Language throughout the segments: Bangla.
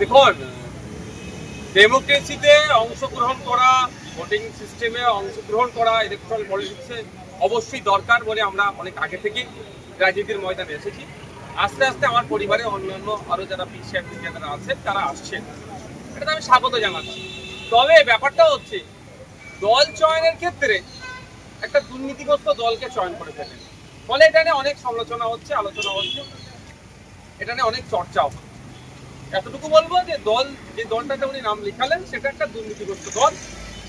দেখুন, ডেমোক্রেসিতে অংশগ্রহণ করা, ভোটিং সিস্টেমে অংশগ্রহণ করা, ইলেকট্রাল পলিটিক্সে অবশ্যই দরকার বলে আমরা অনেক আগে থেকেই রাজনীতির ময়দানে এসেছি। আস্তে আস্তে আমার পরিবারে অন্যান্য আরও যারা পিছিয়ে যারা আছেন তারা আসছেন, এটা আমি স্বাগত জানাচ্ছি। তবে ব্যাপারটা হচ্ছে দল চয়নের ক্ষেত্রে একটা দুর্নীতিগ্রস্ত দলকে চয়ন করে ফেলেন, ফলে এটা নিয়ে অনেক সমালোচনা হচ্ছে, আলোচনা হচ্ছে, এটা নিয়ে অনেক চর্চাও। এতটুকু বলবো যে যে দলটাতে উনি নাম লিখালেন সেটা একটা দুর্নীতিগ্রস্ত দল,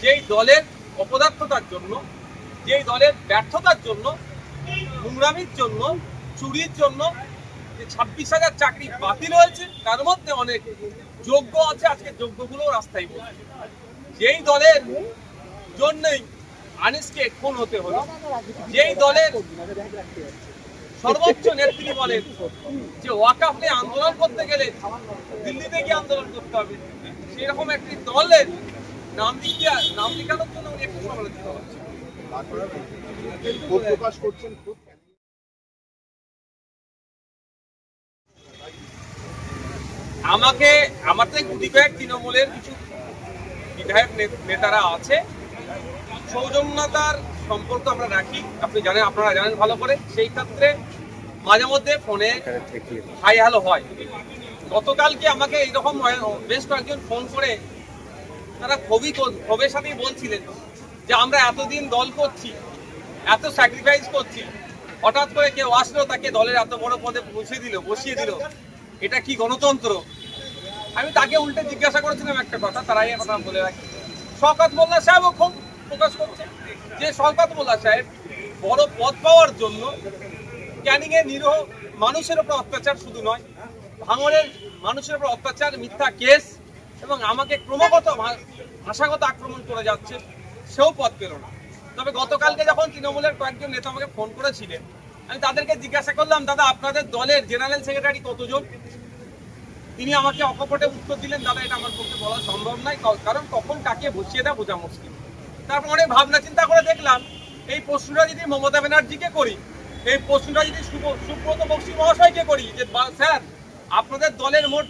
যেই দলের অপদার্থতার জন্য, যেই দলের ব্যর্থতার জন্য, নোংরামির জন্য, চুরির জন্য যে 26,000 চাকরি বাতিল হয়েছে, তার মধ্যে অনেক যোগ্য আছে, আজকে যোগ্যগুলো রাস্তায় বসে। যেই দলের জন্যই আনিসকে খুন হতে হলো, যেই দলের সর্বোচ্চ নেত্রী বলেন যে ওয়াকাফ নিয়ে আন্দোলন করতে গেলে দিল্লিতে গিয়ে আন্দোলন করতে হবে, সেরকম একটি দলের নাম লেখানোর জন্য উনি একটু সমালোচিত হচ্ছে। আমার তো গুটি কয়েক তৃণমূলের কিছু বিধায়ক নেতারা আছে, সৌজন্যতার সম্পর্ক আমরা রাখি, আপনারা জানেন ভালো করে। সেই ক্ষেত্রে মাঝে মধ্যে ফোনে হাই হ্যালো হয়। গতকালকে আমাকে এইরকম বেশ কয়েকজন ফোন করে তারা ক্ষোভের সাথেই বলছিলেন যে আমরা এতদিন দল করছি, এত স্যাক্রিফাইস করছি, হঠাৎ করে কেউ আসলো তাকে দলের এত বড় পদে বসিয়ে দিল, এটা কি গণতন্ত্র? আমি তাকে উল্টে জিজ্ঞাসা করেছিলাম একটা কথা, তারাই কথা বলে রাখি। শওকত মোল্লা সাহেবও ক্ষোভ প্রকাশ করছে যে শওকত মোল্লা সাহেব বড় পদ পাওয়ার জন্য ক্যানিং এ নিরীহ মানুষের উপর অত্যাচার শুধু নয়, ভাঙড়ের মানুষের উপর অত্যাচার, মিথ্যা কেস এবং আমাকে ক্রমাগত ভাষাগত আক্রমণ করে যাচ্ছে, সেও পদ পেল না। তবে গতকালকে যখন তৃণমূলের কয়েকজন নেতা আমাকে ফোন করেছিলেন, আমি তাদেরকে জিজ্ঞাসা করলাম, দাদা আপনাদের দলের জেনারেল সেক্রেটারি কতজন? তিনি আমাকে অকপটে উত্তর দিলেন, দাদা এটা আমার পক্ষে বলা সম্ভব নয়, কারণ কখন কাকে বসিয়ে দেওয়া বোঝা মুশকিল। তারপর অনেক ভাবনা চিন্তা করে দেখলাম এই প্রশ্নটা যদি মমতা ব্যানার্জিকে করি, এই প্রশ্নটা যদি সুব্রত বক্সী মহাশয়কে করি যে স্যার আপনাদের দলের মোট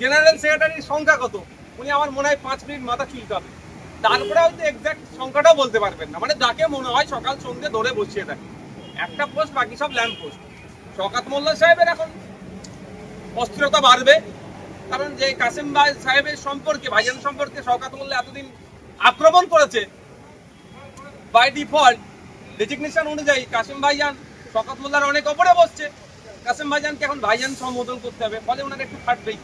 জেনারেল সেক্রেটারির সংখ্যা কত, উনি আমার মনে হয় 5 মিনিট মাথা চুলকাবে, তারপরে হয়তো এক্সাক্ট সংখ্যাটাও বলতে পারবেন না। মানে যাকে মনে হয় সকাল সন্ধ্যে ধরে বসিয়ে দেয়, একটা পোস্ট, বাকি সব ল্যাম্প পোস্ট। শওকত মোল্লা সাহেবের এখন অস্থিরতা বাড়বে, কারণ যে কাসেম ভাই সাহেবের সম্পর্কে, ভাইজান সম্পর্কে শওকত মোল্লা এতদিন আক্রমণ করেছে, বাই ডিফল্ট ডেজিগনেশন অনুযায়ী কাসেম ভাইজান শওকত মোল্লার অনেক ওপরে বসছে, কাসেম ভাইজানকে এখন ভাইজান সম্বোধন করতে হবে, ফলে ওনার একটু ফাটবেই।